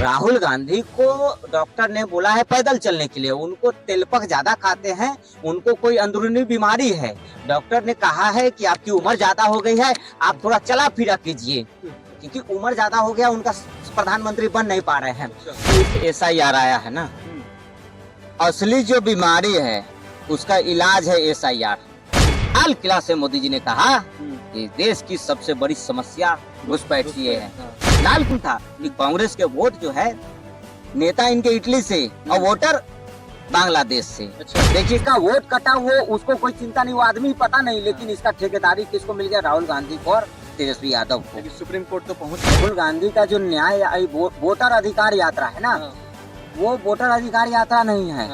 राहुल गांधी को डॉक्टर ने बोला है पैदल चलने के लिए। उनको तेलपक ज्यादा खाते हैं, उनको कोई अंदरूनी बीमारी है। डॉक्टर ने कहा है कि आपकी उम्र ज्यादा हो गई है, आप थोड़ा चला फिरा कीजिए, क्योंकि उम्र ज्यादा हो गया, उनका प्रधानमंत्री बन नहीं पा रहे हैं। SIR आया है ना, असली जो बीमारी है उसका इलाज है SIR। लाल किला से मोदी जी ने कहा कि देश की सबसे बड़ी समस्या घुसपैठिए है। लाल क्यों था कि कांग्रेस के वोट जो है, नेता इनके इटली से और वोटर बांग्लादेश से। देखिए, इसका वोट कटा, वो उसको कोई चिंता नहीं, वो आदमी पता नहीं, लेकिन इसका ठेकेदारी किसको मिल गया? राहुल गांधी को और तेजस्वी यादव को। सुप्रीम कोर्ट तो पहुंच राहुल गांधी का जो न्याय वोटर अधिकार यात्रा है ना, वो वोटर अधिकार यात्रा नहीं है,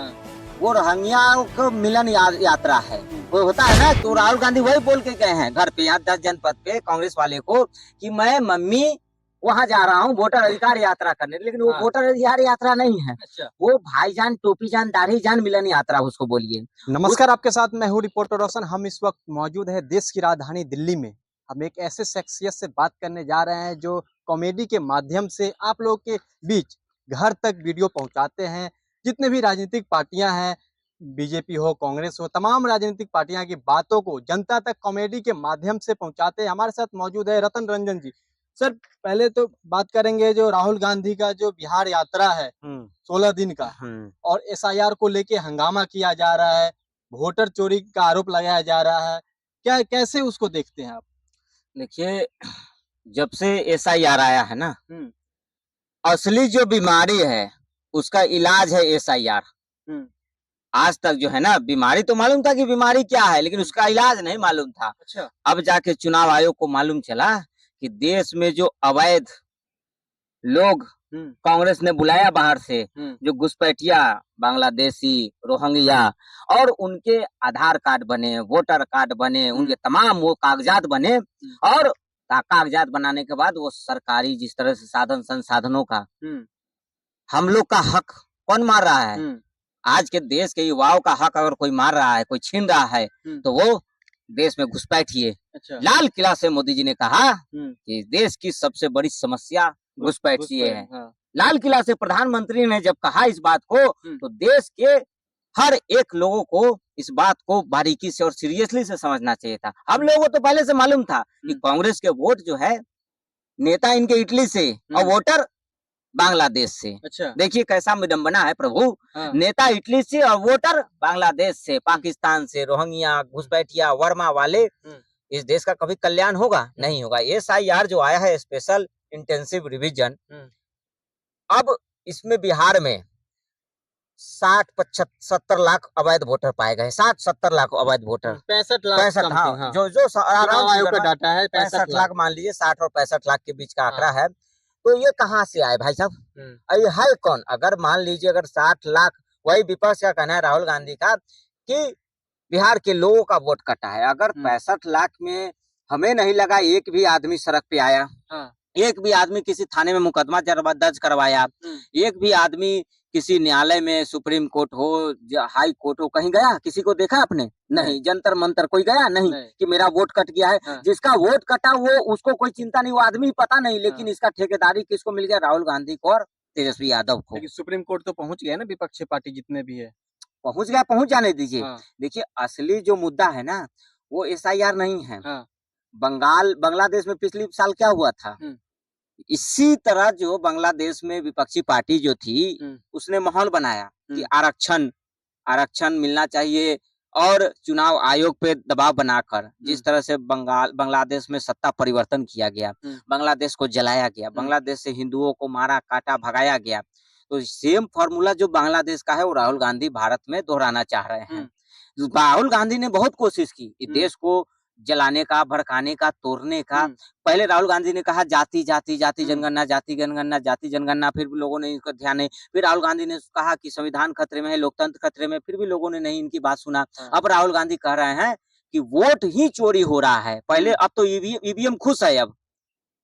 वो रोहिंग्या को मिलन यात्रा है। वो होता है ना, तो राहुल गांधी वही बोल के गए हैं घर पे, यहाँ 10 जनपद पे कांग्रेस वाले को, कि मैं मम्मी वहाँ जा रहा हूँ वोटर अधिकार यात्रा करने, लेकिन वो वोटर अधिकार यात्रा नहीं है। वो भाईजान, टोपी जान, दाढ़ी जान मिलन यात्रा उसको बोलिए। नमस्कार, आपके साथ मैं हूँ रिपोर्टर रोशन। हम इस वक्त मौजूद है देश की राजधानी दिल्ली में। हम एक ऐसे शख्सियत से बात करने जा रहे हैं जो कॉमेडी के माध्यम से आप लोगों के बीच घर तक वीडियो पहुंचाते हैं। जितने भी राजनीतिक पार्टियां हैं, बीजेपी हो, कांग्रेस हो, तमाम राजनीतिक पार्टियां की बातों को जनता तक कॉमेडी के माध्यम से पहुंचाते हैं। हमारे साथ मौजूद है रतन रंजन जी। सर, पहले तो बात करेंगे जो राहुल गांधी का जो बिहार यात्रा है 16 दिन का, और SIR को लेके हंगामा किया जा रहा है, वोटर चोरी का आरोप लगाया जा रहा है, क्या कैसे उसको देखते हैं आप? देखिए, जब से SIR आया है ना, असली जो बीमारी है उसका इलाज है SIR। आज तक जो है ना, बीमारी तो मालूम था कि बीमारी क्या है, लेकिन उसका इलाज नहीं मालूम था। अब जाके चुनाव आयोग को मालूम चला कि देश में जो अवैध लोग कांग्रेस ने बुलाया बाहर से, जो घुसपैठिया, बांग्लादेशी, रोहिंग्या, और उनके आधार कार्ड बने, वोटर कार्ड बने, उनके तमाम वो कागजात बने, और कागजात बनाने के बाद वो सरकारी जिस तरह से साधन संसाधनों का हम लोग का हक कौन मार रहा है? आज के देश के युवाओं का हक अगर कोई मार रहा है, कोई छीन रहा है, तो वो देश में घुसपैठिए। लाल किला से मोदी जी ने कहा कि देश की सबसे बड़ी समस्या घुसपैठिए है। लाल किला से प्रधानमंत्री ने जब कहा इस बात को, तो देश के हर एक लोगों को इस बात को बारीकी से और सीरियसली से समझना चाहिए था। हम लोगों को तो पहले से मालूम था कि कांग्रेस के वोट जो है, नेता इनके इटली से और वोटर बांग्लादेश से। देखिए कैसा विडंबना है प्रभु। नेता इटली से और वोटर बांग्लादेश से, पाकिस्तान से, रोहिंग्या, घुसपैठिया, वर्मा वाले। इस देश का कभी कल्याण होगा? नहीं होगा। SIR जो आया है, स्पेशल इंटेंसिव रिवीजन, अब इसमें बिहार में 60-70 लाख अवैध वोटर पाए गए। 60-70 लाख अवैध वोटर, 65 लाख, जो आयोग का डाटा है, 65 लाख मान लीजिए, 60 और 65 लाख के बीच का आंकड़ा है। तो ये कहाँ से आए भाई साहब? ये है कौन? अगर मान लीजिए, अगर 60 लाख, वही विपक्ष का कहना है राहुल गांधी का कि बिहार के लोगों का वोट कटा है। अगर 65 लाख में हमें नहीं लगा एक भी आदमी सड़क पे आया, एक भी आदमी किसी थाने में मुकदमा दर्ज करवाया, एक भी आदमी किसी न्यायालय में, सुप्रीम कोर्ट हो, हाई कोर्ट हो, कहीं गया? किसी को देखा आपने? नहीं। जंतर मंतर कोई गया? नहीं, कि मेरा वोट कट गया है। जिसका वोट कटा वो, उसको कोई चिंता नहीं, वो आदमी पता नहीं, लेकिन इसका ठेकेदारी किसको मिल गया? राहुल गांधी को और तेजस्वी यादव को। लेकिन सुप्रीम कोर्ट तो पहुंच गया ना, विपक्षी पार्टी जितने भी है पहुंच गया, पहुंच जाने दीजिए। देखिए, असली जो मुद्दा है ना, वो SIR नहीं है। बांग्लादेश में पिछले साल क्या हुआ था? इसी तरह जो बांग्लादेश में विपक्षी पार्टी जो थी, उसने माहौल बनाया कि आरक्षण मिलना चाहिए, और चुनाव आयोग पे दबाव बनाकर जिस तरह से बांग्लादेश में सत्ता परिवर्तन किया गया, बांग्लादेश को जलाया गया, बांग्लादेश से हिंदुओं को मारा काटा भगाया गया। तो सेम फॉर्मूला जो बांग्लादेश का है, वो राहुल गांधी भारत में दोहराना चाह रहे हैं। राहुल गांधी ने बहुत कोशिश की इस देश को जलाने का, भड़काने का, तोड़ने का। पहले राहुल गांधी ने कहा जाति जाति जाति जनगणना, जाति जनगणना, जाति जनगणना, फिर भी लोगों ने इसका ध्यान नहीं। फिर राहुल गांधी ने कहा कि संविधान खतरे में है, लोकतंत्र खतरे में, फिर भी लोगों ने नहीं इनकी बात सुना। अब राहुल गांधी कह रहे हैं कि वोट ही चोरी हो रहा है। पहले, अब तो EVM खुश है। अब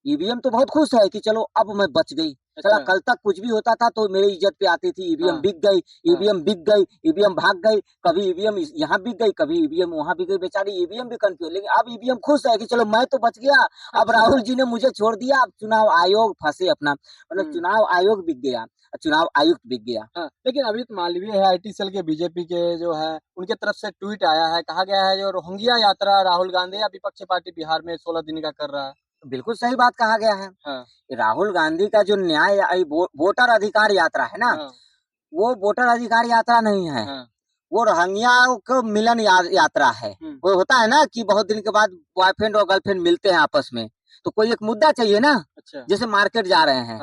EVM तो बहुत खुश है कि चलो अब मैं बच गई, चला कल तक कुछ भी होता था तो मेरी इज्जत पे आती थी, ईवीएम बिक गई, ईवीएम बिक गई, ईवीएम भाग गई, कभी ईवीएम यहाँ बिक गई, कभी ईवीएम वहाँ बिक गई, बेचारी ईवीएम भी कंफ्यूज। लेकिन अब ईवीएम खुश है कि चलो मैं तो बच गया, अब राहुल जी ने मुझे छोड़ दिया, अब चुनाव आयोग फंसे अपना, मतलब चुनाव आयोग बिक गया, चुनाव आयुक्त बिक गया। लेकिन अभी तो मालवीय है, आईटी सेल के बीजेपी के जो है उनके तरफ से ट्वीट आया है, कहा गया है जो रोहिंग्या यात्रा राहुल गांधी या विपक्षी पार्टी बिहार में 16 दिन का कर रहा है। बिल्कुल सही बात कहा गया है। राहुल गांधी का जो न्याय वोटर अधिकार यात्रा है ना, वो वोटर अधिकार यात्रा नहीं है, वो रोहिंग्या को मिलन यात्रा है। वो होता है ना कि बहुत दिन के बाद बॉयफ्रेंड और गर्लफ्रेंड मिलते हैं आपस में, तो कोई एक मुद्दा चाहिए ना। जैसे मार्केट जा रहे हैं,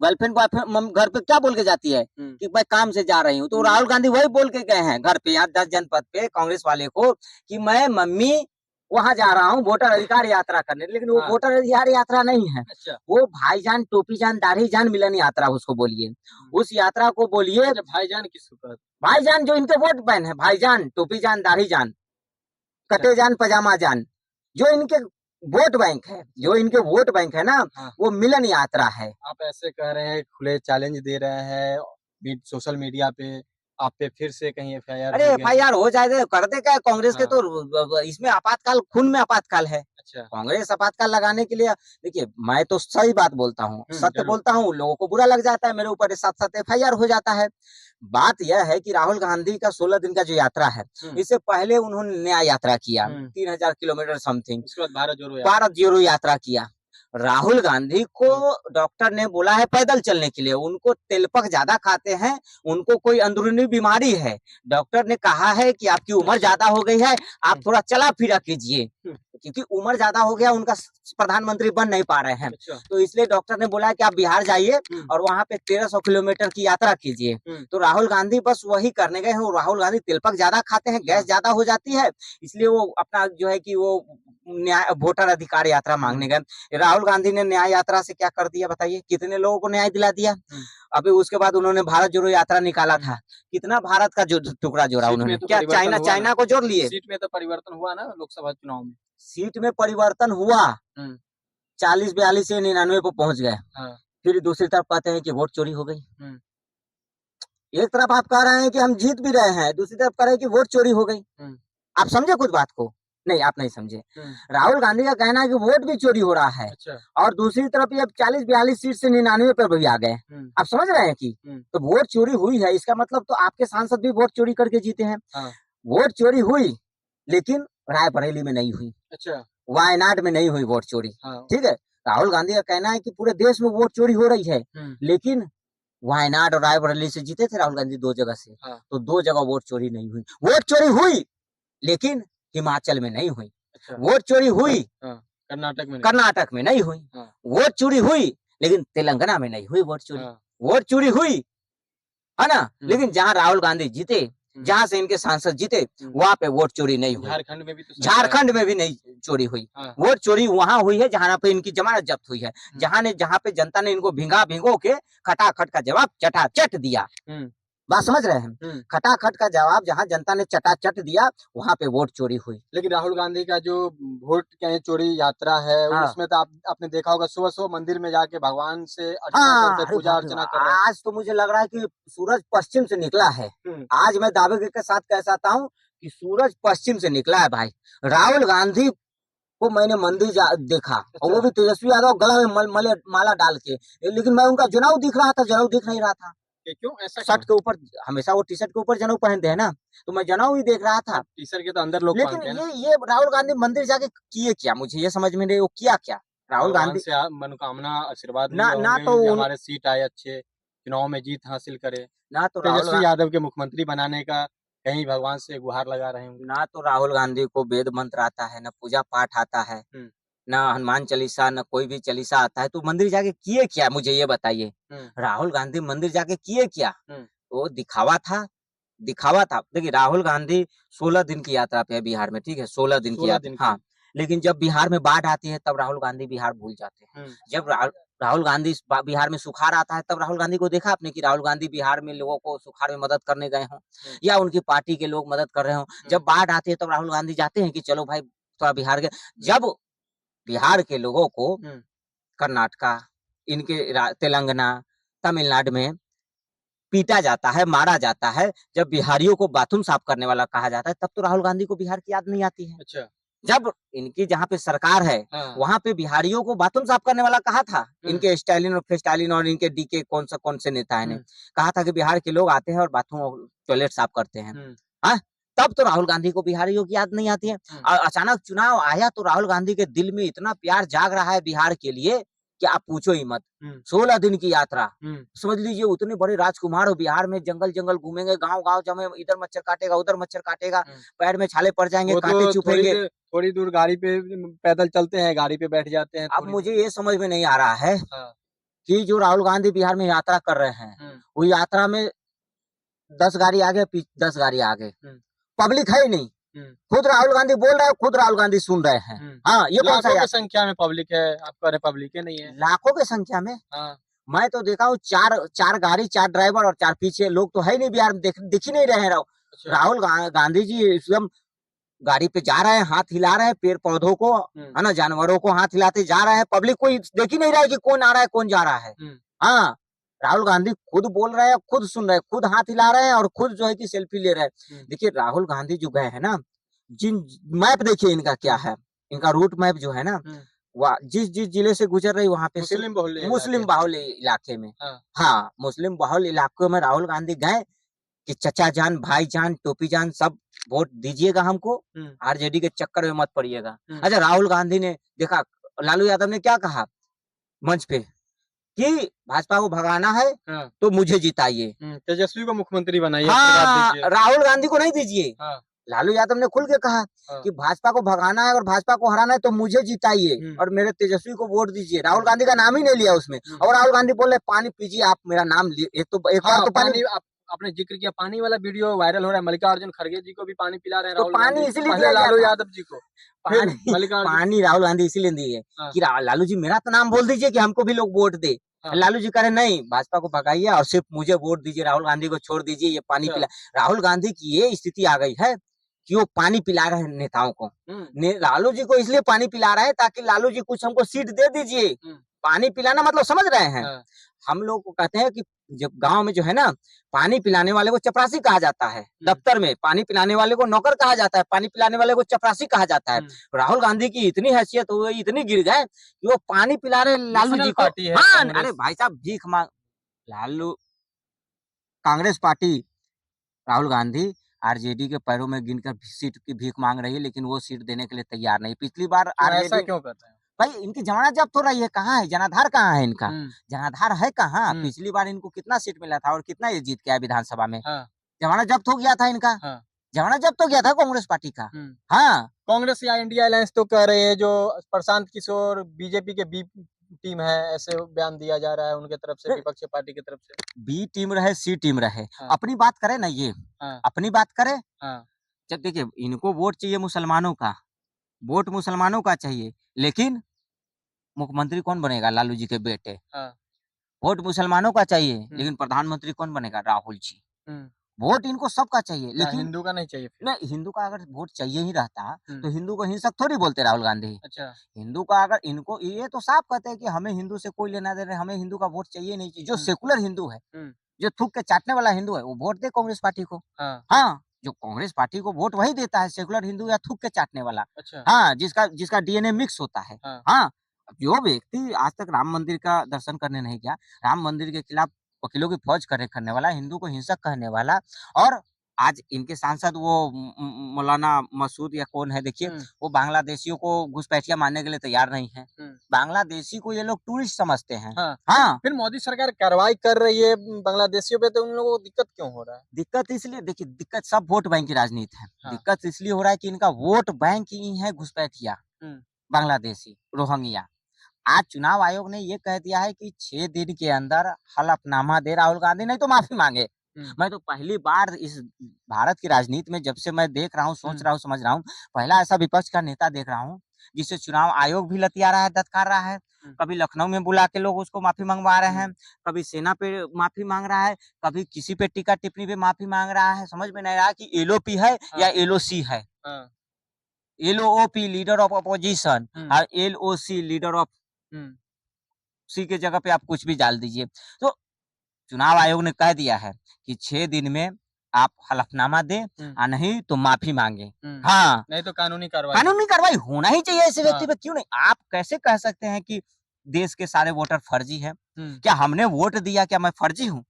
गर्लफ्रेंड बॉयफ्रेंड घर पे क्या बोल के जाती है कि मैं काम से जा रही हूँ, तो राहुल गांधी वही बोल के गए हैं घर पे, यहाँ 10 जनपद पे कांग्रेस वाले को, कि मैं मम्मी वहां जा रहा हूँ वोटर अधिकार यात्रा करने। लेकिन वो वोटर अधिकार यात्रा नहीं है, वो भाईजान टोपी जान दाढ़ी जान मिलन यात्रा उसको बोलिए, उस यात्रा को बोलिए। भाईजान किसको? भाईजान जो इनके वोट बैंक है, भाईजान टोपी जान दाढ़ी जान कटे जान पजामा जान, जो इनके वोट बैंक है, जो इनके वोट बैंक है ना, वो मिलन यात्रा है। आप ऐसे कह रहे हैं, खुले चैलेंज दे रहे हैं सोशल मीडिया पे, आप पे फिर से कहीं एफआईआर? अरे एफआईआर हो जाए, करते क्या कांग्रेस के तो इसमें आपातकाल, खून में आपातकाल है। कांग्रेस आपातकाल लगाने के लिए, देखिए मैं तो सही बात बोलता हूँ, सत्य बोलता हूँ, लोगों को बुरा लग जाता है, मेरे ऊपर साथ साथ एफआईआर हो जाता है। बात यह है कि राहुल गांधी का 16 दिन का जो यात्रा है, इससे पहले उन्होंने न्याय यात्रा किया 3000 किलोमीटर समथिंग, भारत जोड़ो यात्रा किया। राहुल गांधी को डॉक्टर ने बोला है पैदल चलने के लिए, उनको तेलपक ज्यादा खाते हैं, उनको कोई अंदरूनी बीमारी है, डॉक्टर ने कहा है कि आपकी उम्र ज्यादा हो गई है, आप थोड़ा चला फिरा कीजिए, क्योंकि उम्र ज्यादा हो गया, उनका प्रधानमंत्री बन नहीं पा रहे हैं। तो इसलिए डॉक्टर ने बोला कि आप बिहार जाइए और वहां पे 1300 किलोमीटर की यात्रा कीजिए। तो राहुल गांधी बस वही करने गए हैं। राहुल गांधी तिलपक ज्यादा खाते हैं, गैस ज्यादा हो जाती है, इसलिए वो अपना जो है कि वो न्याय वोटर अधिकार यात्रा मांगने गए। राहुल गांधी ने न्याय यात्रा से क्या कर दिया बताइए, कितने लोगों को न्याय दिला दिया। अभी उसके बाद उन्होंने भारत जोड़ो यात्रा निकाला था, कितना भारत का जो टुकड़ा जोड़ा उन्होंने, तो क्या चाइना को जोड़ लिए? सीट में तो परिवर्तन हुआ ना लोकसभा चुनाव में, सीट में परिवर्तन हुआ, 40-42 से 99 पे पहुंच गए। फिर दूसरी तरफ कहते हैं कि वोट चोरी हो गई। एक तरफ आप कह रहे हैं कि हम जीत भी रहे हैं, दूसरी तरफ कह रहे हैं कि वोट चोरी हो गई। आप समझे कुछ बात को? नहीं, आप नहीं समझे। राहुल गांधी का कहना है कि वोट भी चोरी हो रहा है, और दूसरी तरफ ये 40-42 सीट से 99 पर भी आ गए। आप समझ रहे हैं कि तो वोट चोरी हुई है, इसका मतलब तो आपके सांसद भी वोट चोरी करके जीते हैं। वोट चोरी हुई, लेकिन रायबरेली में नहीं हुई, वायनाड में नहीं हुई वोट चोरी। ठीक है, राहुल गांधी का कहना है कि पूरे देश में वोट चोरी हो रही है, लेकिन वायनाड और रायबरेली से जीते थे राहुल गांधी 2 जगह से, तो 2 जगह वोट चोरी नहीं हुई। वोट चोरी हुई लेकिन हिमाचल में नहीं हुई। वोट चोरी हुई कर्नाटक में नहीं हुई। वोट चोरी हुई लेकिन तेलंगाना में नहीं हुई वोट चोरी। वोट चोरी हुई है ना, लेकिन जहाँ राहुल गांधी जीते, जहाँ से इनके सांसद जीते, वहाँ पे वोट चोरी नहीं हुई। झारखंड में भी नहीं चोरी हुई। वोट चोरी वहाँ हुई है जहाँ पे इनकी जमानत जब्त हुई है, जहाँ पे जनता ने इनको भिंगो के खटाखट का जवाब चटाचट दिया। बात समझ रहे हैं? खटाखट का जवाब जहाँ जनता ने चटाचट दिया, वहाँ पे वोट चोरी हुई। लेकिन राहुल गांधी का जो वोट चोरी यात्रा है, उसमें तो आपने देखा होगा सुबह मंदिर में जाके भगवान से पूजा अर्चना कर रहे हैं। आज तो मुझे लग रहा है कि सूरज पश्चिम से निकला है। आज मैं दावे के साथ कह सकता हूँ कि सूरज पश्चिम से निकला है भाई। राहुल गांधी को मैंने मंदिर देखा, और वो भी तेजस्वी यादव गला में माला डाल के, लेकिन मैं उनका जनेऊ दिख रहा था, जनेऊ दिख नहीं रहा था। क्यों ऐसा? शर्ट के ऊपर हमेशा वो टी शर्ट के ऊपर जनेऊ पहनते हैं ना, तो मैं जनेऊ ही देख रहा था। टी शर्ट के तो अंदर लोग लेकिन ये राहुल गांधी मंदिर जाके किए क्या, मुझे ये समझ में नहीं, वो किया क्या राहुल गांधी से मनोकामना आशीर्वाद ना तो हमारे सीट आए, अच्छे चुनाव में जीत हासिल करे, ना तो तेजस्वी यादव के मुख्यमंत्री बनाने का कहीं भगवान से गुहार लगा रहे होंगे। ना तो राहुल गांधी को वेद मंत्र आता है, ना पूजा पाठ आता है, ना हनुमान चालीसा, ना कोई भी चालीसा आता है, तो मंदिर जाके किए क्या, मुझे ये बताइए। राहुल गांधी मंदिर जाके किए क्या? वो दिखावा था। देखिए राहुल गांधी 16 दिन की यात्रा पे है बिहार में, ठीक है, 16 दिन की यात्रा। हाँ, लेकिन जब बिहार में बाढ़ आती है तब राहुल गांधी बिहार भूल जाते हैं। जब राहुल गांधी बिहार में सुखाड़ आता है, तब राहुल गांधी को देखा आपने कि राहुल गांधी बिहार में लोगों को सुखाड़ में मदद करने गए हों, या उनकी पार्टी के लोग मदद कर रहे हों। जब बाढ़ आती है तब राहुल गांधी जाते हैं कि चलो भाई थोड़ा बिहार के, जब बिहार के लोगों को कर्नाटका, इनके तेलंगाना तमिलनाडु में पीटा जाता है, मारा जाता है, जब बिहारियों को बाथरूम साफ करने वाला कहा जाता है, तब तो राहुल गांधी को बिहार की याद नहीं आती है। अच्छा। जब इनकी जहाँ पे सरकार है, वहाँ पे बिहारियों को बाथरूम साफ करने वाला कहा था, इनके स्टालिन और फेस्टालिन और इनके डीके कौन से नेता ने कहा था कि बिहार के लोग आते हैं और बाथरूम और टॉयलेट साफ करते हैं। हाँ, तब तो राहुल गांधी को बिहारियों की याद नहीं आती है। अचानक चुनाव आया तो राहुल गांधी के दिल में इतना प्यार जाग रहा है बिहार के लिए कि आप पूछो ही मत। 16 दिन की यात्रा, समझ लीजिए उतने बड़े राजकुमार हो, बिहार में जंगल जंगल घूमेंगे, गांव गांव जमे, इधर मच्छर काटेगा उधर मच्छर काटेगा, पैर में छाले पड़ जाएंगे, कांटे चुभेंगे। थोड़ी दूर गाड़ी पे पैदल चलते हैं, गाड़ी पे बैठ जाते हैं। अब मुझे ये समझ में नहीं आ रहा है कि जो राहुल गांधी बिहार में यात्रा कर रहे हैं, वो यात्रा में 10 गाड़ी आगे 10 गाड़ी आगे, पब्लिक है ही नहीं। खुद राहुल गांधी बोल रहे हैं, खुद राहुल गांधी सुन रहे हैं। हाँ, ये कौन सा संख्या में पब्लिक है, आपका रिपब्लिक नहीं है, लाखों की संख्या में। मैं तो देखा हूँ 4 गाड़ी, 4 ड्राइवर और 4 पीछे लोग तो है नहीं बिहार में, दिख ही नहीं रहे हैं। राहुल गांधी जी एकदम गाड़ी पे जा रहे हैं, हाथ हिला रहे हैं, पेड़ पौधों को, है ना, जानवरों को हाथ हिलाते जा रहे हैं, पब्लिक कोई देख ही नहीं रहा है कि कौन आ रहा है कौन जा रहा है। हाँ, राहुल गांधी खुद बोल रहे हैं, खुद सुन रहे हैं, खुद हाथ हिला रहे हैं और खुद जो है कि सेल्फी ले रहे हैं। देखिए राहुल गांधी जो गए हैं ना, जिन मैप देखिए इनका क्या है, इनका रूट मैप जो है ना, जिस जिले से गुजर रही वहाँ पे मुस्लिम बाहुल इलाके में, हाँ मुस्लिम बाहुल इलाकों में राहुल गांधी गए कि चचा जान, भाई जान, टोपी जान, सब वोट दीजिएगा हमको, आरजेडी के चक्कर में मत पड़िएगा। अच्छा, राहुल गांधी ने देखा, लालू यादव ने क्या कहा मंच पे कि भाजपा को भगाना है तो मुझे जिताइए, तेजस्वी को मुख्यमंत्री बनाइए। हाँ, राहुल गांधी को नहीं दीजिए। लालू यादव ने खुल के कहा कि भाजपा को भगाना है और भाजपा को हराना है तो मुझे जिताइए और मेरे तेजस्वी को वोट दीजिए। राहुल गांधी का नाम ही नहीं लिया उसमें। और राहुल गांधी बोले पानी पीजिए, आप मेरा नाम लिए, एक बार तो पानी, आपने जिक्र किया पानी वाला वीडियो वायरल हो रहा है, मल्लिकार्जुन खड़गे जी को भी पानी पिला रहे हैं, तो पानी इसीलिए दिया लालू यादव जी को पानी राहुल गांधी इसीलिए दिए कि लालू जी मेरा तो नाम बोल दीजिए कि हमको भी लोग वोट दे। लालू जी कह रहे नहीं, भाजपा को भगाइए और सिर्फ मुझे वोट दीजिए, राहुल गांधी को छोड़ दीजिए, ये पानी पिला। राहुल गांधी की ये स्थिति आ गई है कि वो पानी पिला रहे हैं नेताओं को। लालू जी को इसलिए पानी पिला रहे हैं ताकि लालू जी कुछ हमको सीट दे दीजिए। पानी पिलाना मतलब समझ रहे हैं। हम लोग को कहते हैं कि जब गांव में जो है ना, पानी पिलाने वाले को चपरासी कहा जाता है, दफ्तर में पानी पिलाने वाले को नौकर कहा जाता है, पानी पिलाने वाले को चपरासी कहा जाता है। राहुल गांधी की इतनी हैसियत हो गई, इतनी गिर गए कि वो पानी पिला रहे लालू जी को। हाँ, अरे भाई साहब भीख मांग, लालू कांग्रेस पार्टी राहुल गांधी आरजेडी के पैरों में गिनकर सीट की भीख मांग रही है, लेकिन वो सीट देने के लिए तैयार नहीं। पिछली बार ऐसा क्यों करते हैं भाई, इनकी जमानत जब्त हो रही है, कहाँ है जनाधार, कहाँ है इनका जनाधार है कहाँ? पिछली बार इनको कितना सीट मिला था और कितना ये जीत के आया विधानसभा में? जमानत जब्त हो गया था इनका, जमानत जब्त हो गया था कांग्रेस पार्टी का। हाँ, कांग्रेस या इंडिया अलायंस तो कह रहे हैं जो प्रशांत किशोर बीजेपी के बी टीम है, ऐसे बयान दिया जा रहा है उनके तरफ से, विपक्षी पार्टी की तरफ से। बी टीम रहे सी टीम रहे, अपनी बात करे ना, ये अपनी बात करे। जब देखिए इनको वोट चाहिए मुसलमानों का, वोट मुसलमानों का चाहिए, लेकिन मुख्यमंत्री कौन बनेगा? लालू जी के बेटे। वोट मुसलमानों का चाहिए, लेकिन प्रधानमंत्री कौन बनेगा? राहुल जी। वोट इनको सबका चाहिए, लेकिन हिंदू का नहीं चाहिए। नहीं, हिंदू का अगर वोट चाहिए ही रहता तो हिंदू को हिंसक थोड़ी बोलते राहुल गांधी। अच्छा, हिंदू का अगर इनको ये तो साफ कहते हैं कि हमें हिंदू से कोई लेना देना, हमें हिंदू का वोट चाहिए नहीं चाहिए। जो सेकुलर हिंदू है, जो थूक के चाटने वाला हिंदू है, वो वोट दे कांग्रेस पार्टी को। हाँ, जो कांग्रेस पार्टी को वोट वही देता है, सेकुलर हिंदू या थूक के चाटने वाला। अच्छा। हाँ, जिसका डीएनए मिक्स होता है। हाँ, जो व्यक्ति आज तक राम मंदिर का दर्शन करने नहीं गया, राम मंदिर के खिलाफ वकीलों की फौज करने वाला, हिंदू को हिंसक कहने वाला, और आज इनके सांसद वो मौलाना मसूद या कौन है, देखिए वो बांग्लादेशियों को घुसपैठिया मानने के लिए तैयार नहीं है। बांग्लादेशी को ये लोग टूरिस्ट समझते हैं। हाँ, फिर मोदी सरकार कार्रवाई कर रही है बांग्लादेशियों पे, तो उन लोगों को दिक्कत क्यों हो रहा है? दिक्कत इसलिए, देखिए दिक्कत सब वोट बैंक की राजनीति है। दिक्कत इसलिए हो रहा है कि इनका वोट बैंक ही है घुसपैठिया, बांग्लादेशी, रोहिंग्या। आज चुनाव आयोग ने ये कह दिया है कि 6 दिन के अंदर हलफनामा दे राहुल गांधी, नहीं तो माफी मांगे। मैं तो पहली बार इस भारत की राजनीति में जब से मैं देख रहा हूँ, सोच रहा हूँ, समझ रहा हूँ, पहला ऐसा विपक्ष का नेता देख रहा हूँ जिसे चुनाव आयोग भी लतिया रहा है, दत्कार रहा है। कभी लखनऊ में बुला के लोग उसको माफी मंगवा रहे हैं, कभी सेना पे माफी मांग रहा है, कभी किसी पे टीका टिप्पणी पे माफी मांग रहा है। समझ में नहीं रहा कि एलओपी है या एलओसी है। एलओपी लीडर ऑफ अपोजिशन और एलओसी लीडर ऑफ उसी के जगह पे आप कुछ भी डाल दीजिए। तो चुनाव आयोग ने कह दिया है कि 6 दिन में आप हलफनामा दें नहीं तो माफी मांगे। हाँ, नहीं तो कानूनी कार्रवाई होना ही चाहिए ऐसे व्यक्ति हाँ। पे। क्यों नहीं? आप कैसे कह सकते हैं कि देश के सारे वोटर फर्जी हैं? क्या हमने वोट दिया, क्या मैं फर्जी हूँ?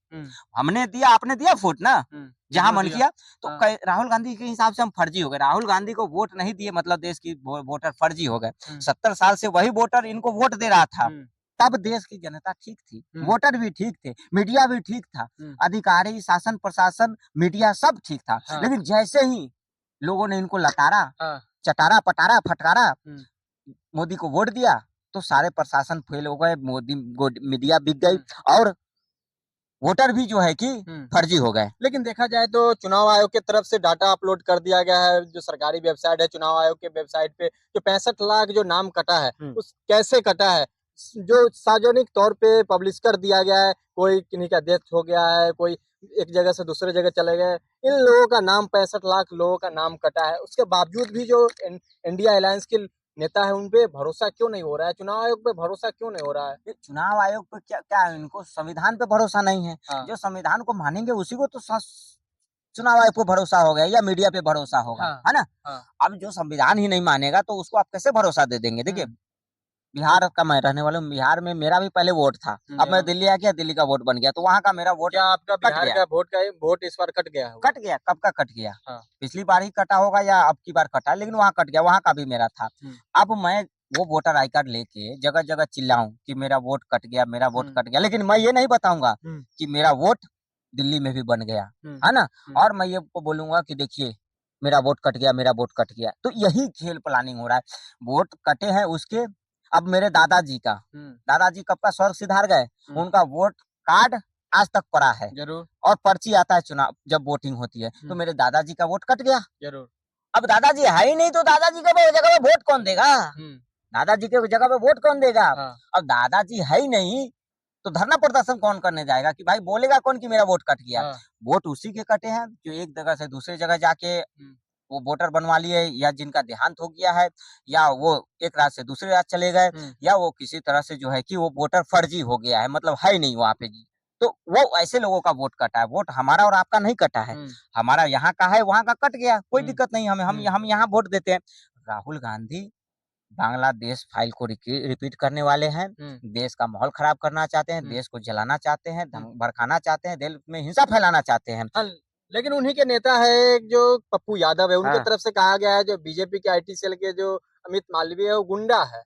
हमने दिया, आपने दिया वोट ना, जहां मन किया। तो हाँ। राहुल गांधी के हिसाब से हम फर्जी हो गए। राहुल गांधी को वोट नहीं दिए मतलब देश की वोटर फर्जी हो गए। 70 साल से वही वोटर इनको वोट दे रहा था। तब देश की जनता ठीक थी, वोटर भी ठीक थे, मीडिया भी ठीक था, अधिकारी, शासन प्रशासन, मीडिया सब ठीक था। हाँ। लेकिन जैसे ही लोगों ने इनको लताड़ा, हाँ। चटारा, पटारा, फटकारा, मोदी को वोट दिया, तो सारे प्रशासन फेल हो गए, मोदी मीडिया बिक गई और वोटर भी जो है कि फर्जी हो गए। लेकिन देखा जाए तो चुनाव आयोग की तरफ से डाटा अपलोड कर दिया गया है, जो सरकारी वेबसाइट है चुनाव आयोग के वेबसाइट पे, जो 65 लाख जो नाम कटा है, उस कैसे कटा है, जो सार्वजनिक तौर पे पब्लिश कर दिया गया है। कोई किन्हीं का डेथ हो गया है, कोई एक जगह से दूसरे जगह चले गए, इन लोगों का नाम 65 लाख लोगों का नाम कटा है। उसके बावजूद भी जो इंडिया अलायंस के नेता है उन पे भरोसा क्यों नहीं हो रहा है? चुनाव आयोग पे भरोसा क्यों नहीं हो रहा है? चुनाव आयोग पे क्या क्या है? इनको संविधान पे भरोसा नहीं है। हाँ। जो संविधान को मानेंगे उसी को तो चुनाव आयोग पे भरोसा होगा या मीडिया पे भरोसा होगा। हाँ। है ना? हाँ। अब जो संविधान ही नहीं मानेगा तो उसको आप कैसे भरोसा दे देंगे? देखिए, बिहार का मैं रहने वाला हूँ। बिहार में मेरा भी पहले वोट था। अब मैं दिल्ली आ गया, दिल्ली का वोट बन गया, तो वहाँ का मेरा वोट क्या आपका कट बिहार गया। का वोट इस बार कट गया है? कट गया, कब का कट गया? हाँ। पिछली बार ही कटा होगा या अब की बार कटा, लेकिन वहाँ कट गया, वहाँ का भी मेरा था। अब मैं वो वोटर आई कार्ड लेके जगह जगह चिल्लाऊं कि मेरा वोट कट गया, मेरा वोट कट गया, लेकिन मैं ये नहीं बताऊंगा कि मेरा वोट दिल्ली में भी बन गया, है ना? और मैं ये बोलूंगा कि देखिए मेरा वोट कट गया, मेरा वोट कट गया। तो यही खेल प्लानिंग हो रहा है। वोट कटे हैं उसके। अब मेरे दादाजी कब का स्वर्ग सिधार गए, उनका वोट कार्ड आज तक पड़ा है जरूर। और पर्ची आता है चुनाव जब वोटिंग होती है, तो मेरे दादाजी का वोट कट गया। जरूर। अब दादाजी है ही नहीं तो दादाजी के जगह पे वोट कौन देगा? दादाजी के जगह पे वोट कौन देगा? हाँ। अब दादाजी है ही नहीं तो धरना प्रदर्शन कौन करने जाएगा कि भाई बोलेगा कौन कि मेरा वोट कट गया? हाँ। वोट उसी के कटे हैं जो एक जगह से दूसरी जगह जाके वो वोटर बनवा लिए, या जिनका देहांत हो गया है, या वो एक राज्य से दूसरे राज्य चले गए, या वो किसी तरह से जो है कि वो वोटर फर्जी हो गया है, मतलब है ही नहीं वहाँ पे। तो वो ऐसे लोगों का वोट कटा है। वोट हमारा और आपका नहीं कटा है। हमारा यहाँ का है, वहाँ का कट गया, कोई दिक्कत नहीं। हम यहाँ वोट देते हैं। राहुल गांधी बांग्लादेश फाइल को रिपीट करने वाले हैं, देश का माहौल खराब करना चाहते हैं, देश को जलाना चाहते हैं, भड़काना चाहते हैं, देश में हिंसा फैलाना चाहते हैं। लेकिन उन्हीं के नेता है एक जो पप्पू यादव है, उनके तरफ से कहा गया है जो बीजेपी के आईटी सेल के जो अमित मालवीय है वो गुंडा है।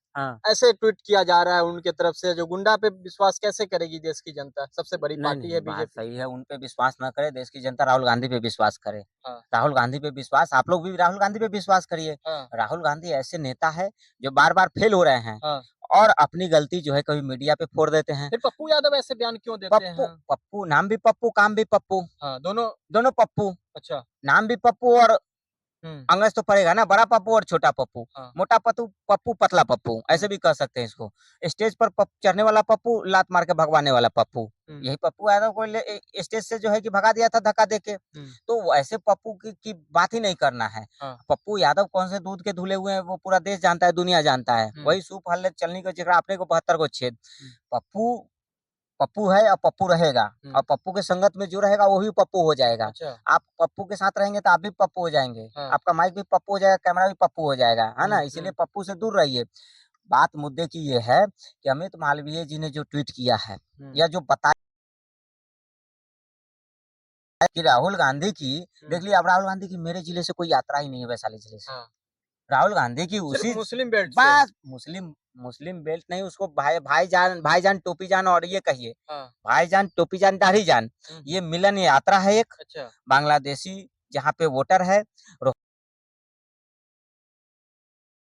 ऐसे ट्वीट किया जा रहा है उनके तरफ से। जो गुंडा पे विश्वास कैसे करेगी देश की जनता? सबसे बड़ी पार्टी है बीजेपी। सही है, उन पे विश्वास न करे देश की जनता, राहुल गांधी पे विश्वास करे। राहुल गांधी पे विश्वास, आप लोग भी राहुल गांधी पे विश्वास करिए। राहुल गांधी ऐसे नेता है जो बार बार फेल हो रहे हैं और अपनी गलती जो है कभी मीडिया पे फोड़ देते हैं। फिर पप्पू यादव ऐसे बयान क्यों देते हैं? पप्पू नाम भी पप्पू, काम भी पप्पू। दोनों पप्पू। अच्छा। नाम भी पप्पू और अंग्रेज तो पड़ेगा ना, बड़ा पप्पू और छोटा पप्पू। मोटा पप्पू, पतला पप्पू, ऐसे भी कह सकते हैं इसको। स्टेज पर चढ़ने वाला पप्पू, लात मार के भगवाने वाला पप्पू। यही पप्पू यादव को स्टेज से जो है कि भगा दिया था धक्का देके। तो ऐसे पप्पू की बात ही नहीं करना है। पप्पू यादव कौन से दूध के धुले हुए हैं वो पूरा देश जानता है, दुनिया जानता है। वही सूप हल्ले चलनी को जिगरा अपने को 72 को छेद। पप्पू है और पप्पू रहेगा, और पप्पू के संगत में जो रहेगा वो भी पप्पू हो जाएगा। अच्छा। आप पप्पू के साथ रहेंगे तो आप भी पप्पू हो जाएंगे। आपका माइक भी पप्पू हो जाएगा, कैमरा भी पप्पू हो जाएगा, है ना? इसीलिए पप्पू से दूर रहिए। बात मुद्दे की ये है कि अमित मालवीय जी ने जो ट्वीट किया है या जो बताया कि राहुल गांधी की, देख लिया, अब राहुल गांधी की मेरे जिले से कोई यात्रा ही नहीं है, वैशाली जिले से। राहुल गांधी की उसी मुस्लिम बेल्ट बस मुस्लिम बेल्ट नहीं, उसको भाईजान टोपीजान, और ये कहिए भाईजान टोपीजान दाढ़ीजान, ये मिलन यात्रा है एक। अच्छा। बांग्लादेशी जहाँ पे वोटर है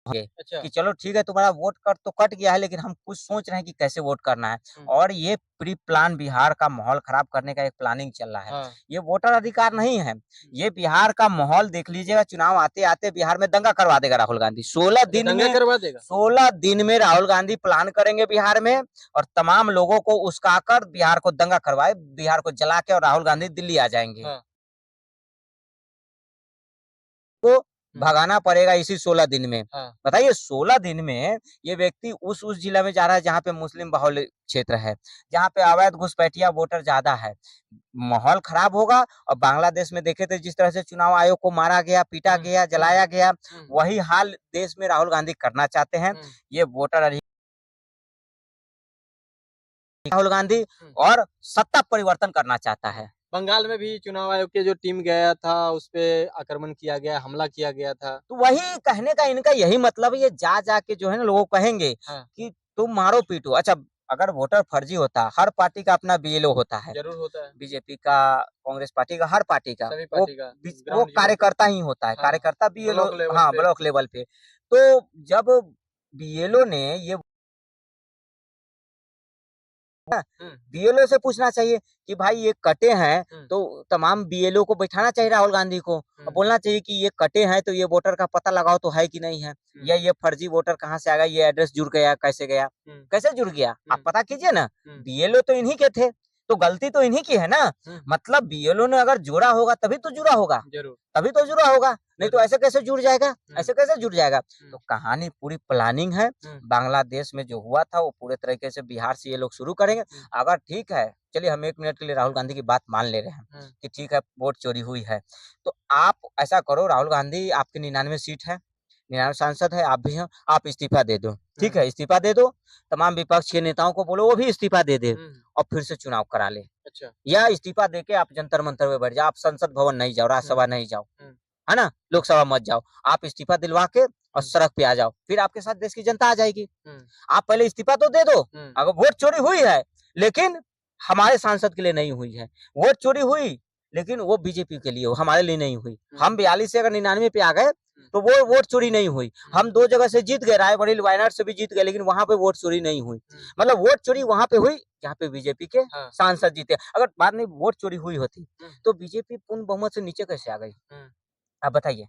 अच्छा। कि चलो ठीक है तुम्हारा वोट तो कट गया है, लेकिन हम कुछ सोच रहे हैं कि कैसे वोट करना है। और ये प्री प्लान बिहार का माहौल खराब करने का एक प्लानिंग चल रहा है। ये वोटर अधिकार नहीं है, ये बिहार का माहौल देख लीजिएगा। चुनाव आते आते बिहार में दंगा करवा देगा राहुल गांधी। 16 दिन में करवा देगा। 16 दिन में राहुल गांधी प्लान करेंगे बिहार में, और तमाम लोगों को उस्काकर बिहार को दंगा करवाए, बिहार को जला के, और राहुल गांधी दिल्ली आ जाएंगे। भगाना पड़ेगा इसी 16 दिन में। हाँ। बताइए 16 दिन में ये व्यक्ति उस जिला में जा रहा है जहाँ पे मुस्लिम बाहुल्य क्षेत्र है, जहाँ पे अवैध घुसपैठिया वोटर ज्यादा है। माहौल खराब होगा। और बांग्लादेश में देखे थे जिस तरह से चुनाव आयोग को मारा गया, पीटा गया, जलाया गया, वही हाल देश में राहुल गांधी करना चाहते हैं। ये वोटर राहुल गांधी और सत्ता परिवर्तन करना चाहता है। बंगाल में भी चुनाव आयोग के जो टीम गया था उस पे आक्रमण किया गया, हमला किया गया था। तो वही कहने का इनका यही मतलब है, ये जा के जो है ना लोगों को कहेंगे कि तुम मारो पीटो। अच्छा, अगर वोटर फर्जी होता, हर पार्टी का अपना बीएलओ होता है, जरूर होता है, बीजेपी का, कांग्रेस पार्टी का, हर पार्टी का, सभी पार्टी का वो कार्यकर्ता ही होता है, कार्यकर्ता बीएलओ, हाँ, ब्लॉक लेवल पे। तो जब बीएलओ ने ये बीएलओ से पूछना चाहिए कि भाई ये कटे हैं, तो तमाम बीएलओ को बैठाना चाहिए राहुल गांधी को, और बोलना चाहिए कि ये कटे हैं तो ये वोटर का पता लगाओ तो है कि नहीं है, या ये फर्जी वोटर कहाँ से आ गया, ये एड्रेस जुड़ गया, कैसे गया, कैसे जुड़ गया, आप पता कीजिए ना। बीएलओ तो इन्हीं के थे, तो गलती तो इन्हीं की है ना। मतलब बीएलओ ने अगर जुड़ा होगा तभी तो जुड़ा होगा, तभी तो जुड़ा होगा, नहीं तो ऐसे कैसे जुड़ जाएगा, ऐसे कैसे जुड़ जाएगा। तो कहानी पूरी प्लानिंग है। बांग्लादेश में जो हुआ था वो पूरे तरीके से बिहार से ये लोग शुरू करेंगे। अगर ठीक है, चलिए हम 1 मिनट के लिए राहुल गांधी की बात मान ले रहे हैं कि ठीक है वोट चोरी हुई है, तो आप ऐसा करो, राहुल गांधी आपकी 99 सीट है, 99 सांसद है, आप भी हैं, आप इस्तीफा दे दो, ठीक है, इस्तीफा दे दो, तमाम विपक्ष के नेताओं को बोलो वो भी इस्तीफा दे दे और फिर से चुनाव करा ले। अच्छा। या इस्तीफा देके आप जंतर मंतर में बैठ जाओ, आप संसद भवन नहीं जाओ, राज्यसभा नहीं जाओ, है ना, लोकसभा मत जाओ, आप इस्तीफा दिलवा के और सड़क पे आ जाओ, फिर आपके साथ देश की जनता आ जाएगी। आप पहले इस्तीफा तो दे दो। अगर वोट चोरी हुई है लेकिन हमारे सांसद के लिए नहीं हुई है, वोट चोरी हुई लेकिन वो बीजेपी के लिए, हमारे लिए नहीं हुई। हम 42 से अगर 99 पे आ गए तो वो वोट चोरी नहीं हुई। हम 2 जगह से जीत गए, रायबरेली वायनाड से भी जीत गए, लेकिन वहां पे वोट चोरी नहीं हुई। मतलब वोट चोरी वहां पे हुई जहाँ पे बीजेपी के सांसद जीते। अगर बाद में वोट चोरी हुई होती तो बीजेपी पूर्ण बहुमत से नीचे कैसे आ गई, आप बताइए।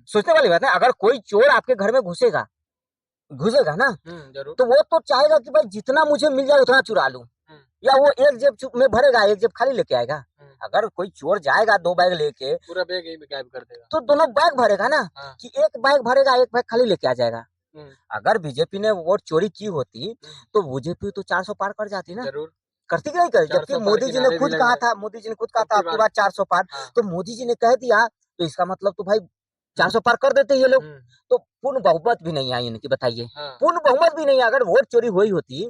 सोचने वाली बात है। अगर कोई चोर आपके घर में घुसेगा ना, तो वो तो चाहेगा कि भाई जितना मुझे मिल जाए उतना चुरा लूं, या वो एक जेब में भरेगा, एक जेब खाली लेके आएगा। अगर कोई चोर जाएगा 2 बैग लेके, पूरा बैग ही गायब कर देगा, तो दोनों बैग भरेगा ना, कि एक बैग भरेगा, एक बैग खाली लेके आ जाएगा। अगर बीजेपी ने वोट चोरी की होती तो बीजेपी तो 400 पार कर जाती ना, करती कि नहीं करती। जबकि मोदी जी ने खुद कहा था, आपकी बात 400 पार, तो मोदी जी ने कह दिया, तो इसका मतलब तो भाई 400 पार कर देते ये लोग। तो पूर्ण बहुमत भी नहीं आई इनकी, बताइए, पूर्ण बहुमत भी नहीं। अगर वोट चोरी हुई होती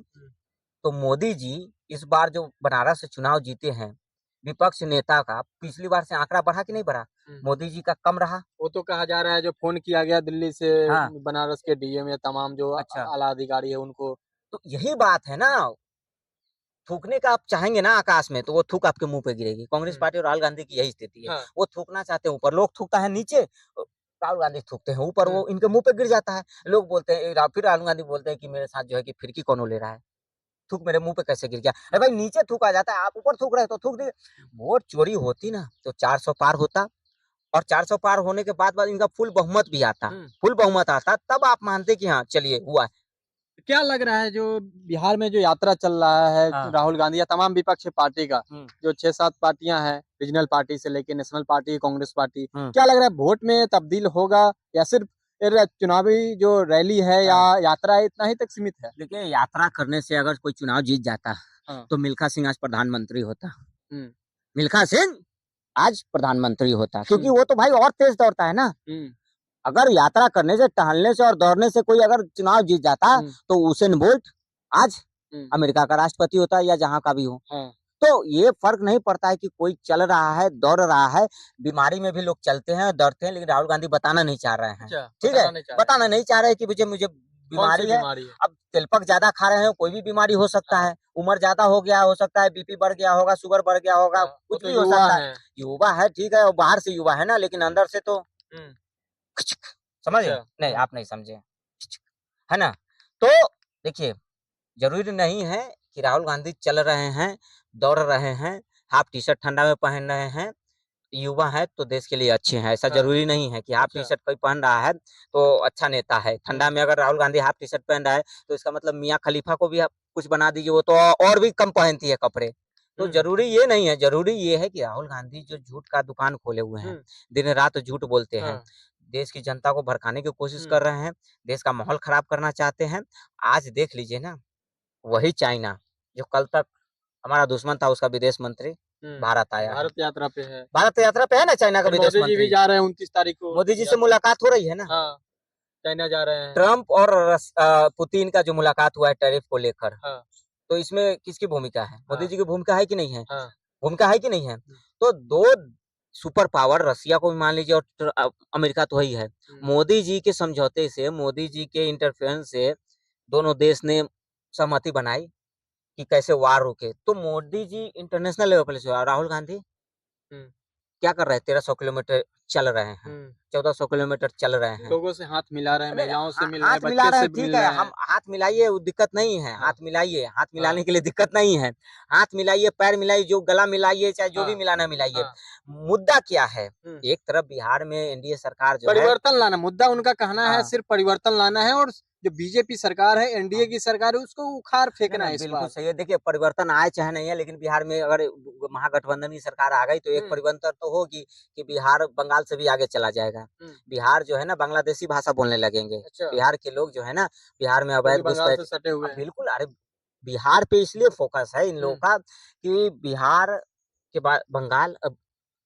तो मोदी जी इस बार जो बनारस से चुनाव जीते हैं, विपक्ष नेता का पिछली बार से आंकड़ा बढ़ा कि नहीं बढ़ा, मोदी जी का कम रहा। वो तो कहा जा रहा है जो फोन किया गया दिल्ली से बनारस के डीएम या तमाम जो आला अधिकारी है उनको, तो यही बात है ना। थूकने का आप चाहेंगे ना आकाश में, तो वो थूक आपके मुंह पे गिरेगी। कांग्रेस पार्टी और राहुल गांधी की यही स्थिति है। वो थूकना चाहते हैं ऊपर, लोग थूकता है नीचे, राहुल गांधी थूकते हैं ऊपर, वो इनके मुंह पे गिर जाता है। लोग बोलते हैं, फिर राहुल गांधी बोलते हैं कि मेरे साथ जो है कि फिरकी कौन ले रहा है, थूक मेरे मुंह पे कैसे गिर गया। अरे भाई नीचे थूका जाता है, आप ऊपर थूक रहे हो तो थूक दीजिए। वोट चोरी होती ना तो 400 पार होता, और 400 पार होने के बाद इनका फुल बहुमत भी आता, फुल बहुमत आता, तब आप मानते कि हाँ चलिए हुआ। क्या लग रहा है जो बिहार में जो यात्रा चल रहा है राहुल गांधी या तमाम विपक्ष पार्टी का, जो 6-7 पार्टियां हैं, रीजनल पार्टी से लेके नेशनल पार्टी, कांग्रेस पार्टी, क्या लग रहा है वोट में तब्दील होगा या सिर्फ चुनावी जो रैली है या यात्रा है इतना ही तक सीमित है? देखिए, यात्रा करने से अगर कोई चुनाव जीत जाता तो मिल्खा सिंह आज प्रधानमंत्री होता। मिल्खा सिंह आज प्रधानमंत्री होता, क्योंकि वो तो भाई और तेज दौड़ता है ना। अगर यात्रा करने से, टहलने से और दौड़ने से कोई अगर चुनाव जीत जाता तो उसेन बोल्ट आज अमेरिका का राष्ट्रपति होता या जहां का भी हो। तो ये फर्क नहीं पड़ता है कि कोई चल रहा है, दौड़ रहा है। बीमारी में भी लोग चलते हैं, दौड़ते हैं, लेकिन राहुल गांधी बताना नहीं चाह रहे हैं। ठीक है, बताना नहीं चाह रहे कि मुझे बीमारी है। अब तेलपक ज्यादा खा रहे हैं, कोई भी बीमारी हो सकता है, उम्र ज्यादा हो गया हो सकता है, बीपी बढ़ गया होगा, शुगर बढ़ गया होगा, कुछ भी हो सकता है। युवा है, ठीक है, वो बाहर से युवा है ना, लेकिन अंदर से तो समझे नहीं, आप नहीं समझे, है ना। तो देखिए, जरूरी नहीं है कि राहुल गांधी चल रहे हैं, दौड़ रहे हैं, हाफ टी शर्ट ठंडा में पहन रहे हैं, युवा है तो देश के लिए अच्छे हैं, ऐसा जरूरी नहीं है कि हाफ टी शर्ट कोई पहन रहा है तो अच्छा नेता है। ठंडा में अगर Rahul Gandhi half T shirt पहन रहा है तो इसका मतलब मियाँ खलीफा को भी आप कुछ बना दीजिए, वो तो और भी कम पहनती है कपड़े। तो जरूरी ये नहीं है, जरूरी ये है कि राहुल गांधी जो झूठ का दुकान खोले हुए हैं, दिन रात झूठ बोलते हैं, देश की जनता को भड़काने की कोशिश हम्म। कर रहे हैं, देश का माहौल खराब करना चाहते हैं। आज देख लीजिए ना, वही चाइना जो कल तक हमारा दुश्मन था, उसका विदेश मंत्री भारत आया है। भारत यात्रा पे है। भारत यात्रा पे है ना चाइना का फिर विदेश मोदी जी भी मंत्री। जा रहे हैं 29 तारीख को। मोदी जी से मुलाकात हो रही है ना। हाँ, चाइना जा रहे हैं। ट्रंप और पुतिन का जो मुलाकात हुआ है टैरिफ को लेकर, हाँ, तो इसमें किसकी भूमिका है? मोदी हाँ, जी की भूमिका है कि नहीं है? हाँ, भूमिका है कि नहीं है? तो दो सुपर पावर, रसिया को भी मान लीजिए और अमेरिका तो वही है। मोदी जी के समझौते से, मोदी जी के इंटरफेरेंस से दोनों देश ने सहमति बनाई कि कैसे वार रुके। तो मोदी जी इंटरनेशनल लेवल पे से, राहुल गांधी क्या कर रहे हैं? 1300 किलोमीटर चल रहे हैं, 1400 किलोमीटर चल रहे हैं। लोगों से हाथ मिला रहे हैं, अरे महिलाओं से मिल रहे हैं, हाथ मिला बच्चे रहे से हैं, ठीक मिल है, रहे हैं। हम हाथ मिलाइए, वो दिक्कत नहीं है, हाँ। हाथ मिलाइए, हाथ हाँ। मिलाने के लिए दिक्कत नहीं है। हाथ मिलाइए, पैर मिलाइए, जो गला मिलाइए, चाहे जो भी हाँ। मिलाना मिलाइए। हाँ। मुद्दा क्या है? एक तरफ बिहार में एनडीए सरकार जो है, परिवर्तन लाना मुद्दा उनका कहना है, हाँ। सिर्फ परिवर्तन लाना है, और जो बीजेपी सरकार है, एनडीए की सरकार है, उसको उखाड़ नहीं, फेंकना है नहीं, इस बिल्कुल बार। सही है। देखिए, परिवर्तन आए चाहे नहीं है, लेकिन बिहार में अगर महागठबंधन की सरकार आ गई तो एक परिवर्तन तो होगी कि बिहार बंगाल से भी आगे चला जाएगा। बिहार जो है ना, बांग्लादेशी भाषा बोलने लगेंगे। अच्छा। बिहार के लोग जो है ना, बिहार में क्योंकि अवैध बंगाल से घुसपैठ, सटे हुए हैं। बिल्कुल। अरे बिहार पे इसलिए फोकस है इन लोगों का कि बिहार के बाद बंगाल,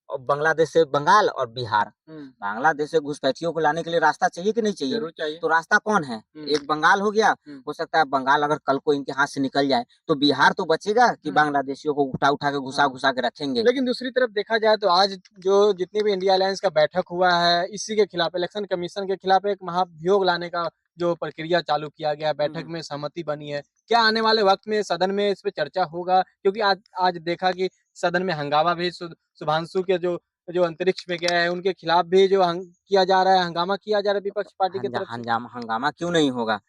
और बांग्लादेश से बंगाल और बिहार, बांग्लादेश से घुसपैठियों को लाने के लिए रास्ता चाहिए कि नहीं चाहिए? जरूर चाहिए। तो रास्ता कौन है? एक बंगाल हो गया। हो सकता है बंगाल अगर कल को इनके हाथ से निकल जाए तो बिहार तो बचेगा कि बांग्लादेशियों को उठा उठा के घुसा घुसा के रखेंगे। लेकिन दूसरी तरफ देखा जाए तो आज जो जितनी भी इंडिया अलायंस का बैठक हुआ है, इसी के खिलाफ, इलेक्शन कमीशन के खिलाफ एक महाभियोग लाने का जो प्रक्रिया चालू किया गया, बैठक में सहमति बनी है। क्या आने वाले वक्त में सदन में इस पे चर्चा होगा? क्योंकि आज आज देखा कि सदन में हंगामा भी शुभांशु के जो जो अंतरिक्ष में गए हैं, उनके खिलाफ भी जो किया जा रहा है, हंगामा किया जा रहा है विपक्ष पार्टी की तरफ से। हंगामा क्यों नहीं होगा?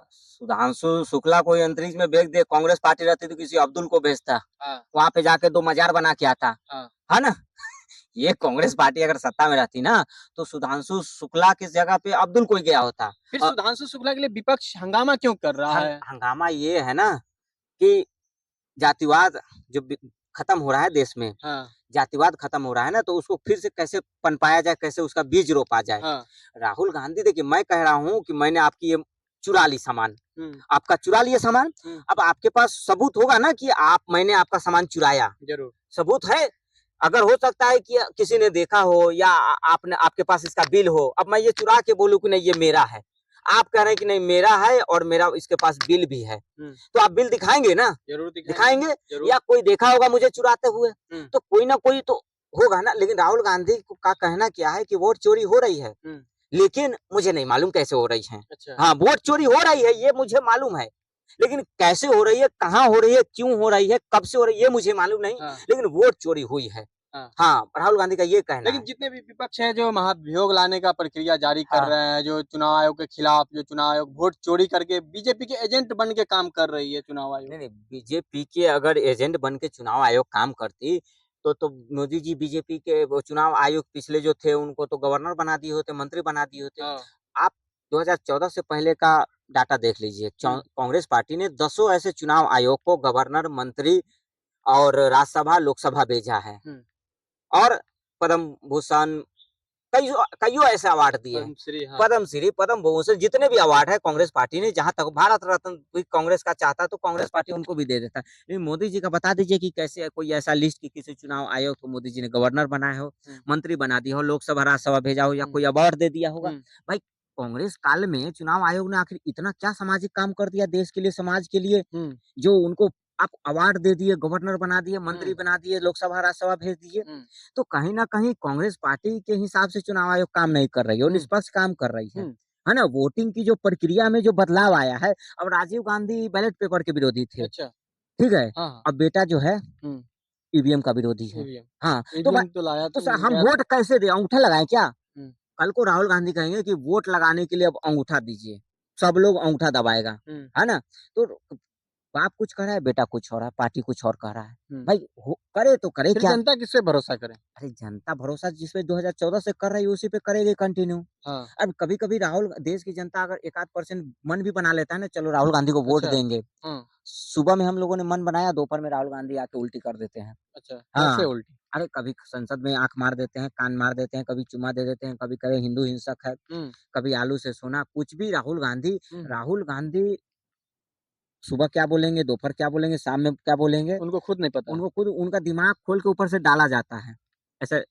सुधांशु शुक्ला को अंतरिक्ष में भेज दे, कांग्रेस पार्टी रहती तो किसी अब्दुल को भेजता, वहां पे जाके 2 मजार बना के आता, है ना? ये कांग्रेस पार्टी अगर सत्ता में रहती ना, तो सुधांशु शुक्ला की जगह पे अब्दुल कोई गया होता। फिर सुधांशु शुक्ला के लिए विपक्ष हंगामा क्यों कर रहा है? हंगामा ये है ना कि जातिवाद जो खत्म हो रहा है देश में, जातिवाद खत्म हो रहा है ना, तो उसको फिर से कैसे पनपाया जाए, कैसे उसका बीज रोपा जाए। राहुल गांधी, देखिए, मैं कह रहा हूँ कि मैंने आपकी ये चुरा ली सामान, आपका चुरा लिया सामान। अब आपके पास सबूत होगा ना कि मैंने आपका सामान चुराया। जरूर सबूत है। अगर हो सकता है कि किसी ने देखा हो या आपके पास इसका बिल हो, अब मैं ये चुरा के बोलूं कि नहीं ये मेरा है, आप कह रहे हैं कि नहीं मेरा है और मेरा इसके पास बिल भी है, तो आप बिल दिखाएंगे ना? जरूर दिखाएंगे। या कोई देखा होगा मुझे चुराते हुए, तो कोई ना कोई तो होगा ना। लेकिन राहुल गांधी का कहना क्या है कि वोट चोरी हो रही है, लेकिन मुझे नहीं मालूम कैसे हो रही है। अच्छा। हाँ, वोट चोरी हो रही है ये मुझे मालूम है, लेकिन कैसे हो रही है, कहाँ हो रही है, क्यों हो रही है, कब से हो रही है, ये मुझे मालूम नहीं। लेकिन वोट चोरी हुई है। हाँ, राहुल गांधी का ये कहना है। लेकिन जितने भी विपक्ष है जो महाभियोग लाने का प्रक्रिया जारी कर रहे हैं, जो चुनाव आयोग के खिलाफ, जो चुनाव आयोग वोट चोरी करके बीजेपी के एजेंट बन के काम कर रही है चुनाव आयोग। नहीं, बीजेपी के अगर एजेंट बन के चुनाव आयोग काम करती तो मोदी जी बीजेपी के वो चुनाव आयोग पिछले जो थे उनको तो गवर्नर बना दिए होते, मंत्री बना दिए होते। आप 2014 से पहले का डाटा देख लीजिए। कांग्रेस पार्टी ने 10 ऐसे चुनाव आयोग को गवर्नर, मंत्री और राज्यसभा, लोकसभा भेजा है, और पद्म भूषण, कईयों ऐसे अवार्ड दिए हैं। पद्म श्री, पद्म भूषण, जितने भी अवार्ड है कांग्रेस पार्टी ने, जहां तक भारत रत्न भी कांग्रेस का चाहता तो कांग्रेस पार्टी उनको भी दे देता। लेकिन मोदी जी का बता दीजिए कि कैसे कोई ऐसा लिस्ट की किसी चुनाव आयोग को मोदी जी ने गवर्नर बनाया हो, मंत्री बना दिया हो, लोकसभा राज्यसभा भेजा हो, या कोई अवार्ड दे दिया होगा। भाई, कांग्रेस काल में चुनाव आयोग ने आखिर इतना क्या सामाजिक काम कर दिया देश के लिए, समाज के लिए, जो उनको आप अवार्ड दे दिए, गवर्नर बना दिए, मंत्री बना दिए, लोकसभा राज्यसभा भेज दिए। तो कहीं ना कहीं कांग्रेस पार्टी के हिसाब से चुनाव आयोग काम नहीं कर रही है, और निष्पक्ष काम कर रही है ना? वोटिंग की जो प्रक्रिया में जो बदलाव आया है, अब राजीव गांधी बैलेट पेपर के विरोधी थे। अच्छा। ठीक है। अब बेटा जो है ईवीएम का विरोधी है। हाँ, तो हम वोट कैसे दे? अंगूठा लगाए क्या? कल को राहुल गांधी कहेंगे कि वोट लगाने के लिए अब अंगूठा दीजिए, सब लोग अंगूठा दबाएगा, है ना? तो बाप कुछ कह रहा है, बेटा कुछ हो रहा है, पार्टी कुछ और कह रहा है। भाई करे तो करे क्या? जनता किस पे भरोसा करे? अरे जनता भरोसा जिसपे 2014 से कर रही है उसी पे करेगी कंटिन्यू। अब कभी कभी राहुल, देश की जनता अगर 1-8% मन भी बना लेता है ना, चलो राहुल गांधी को वोट देंगे, सुबह में हम लोगों ने मन बनाया, दोपहर में राहुल गांधी आके उल्टी कर देते हैं। अच्छा, कैसे उल्टी? अरे कभी संसद में आंख मार देते हैं, कान मार देते हैं, कभी चुमा दे देते हैं, कभी कहे हिंदू हिंसक है, कभी आलू से सोना, कुछ भी राहुल गांधी सुबह क्या बोलेंगे, दोपहर क्या बोलेंगे, शाम में क्या बोलेंगे, उनको खुद नहीं पता। उनको खुद उनका दिमाग खोल के ऊपर से डाला जाता है। ऐसे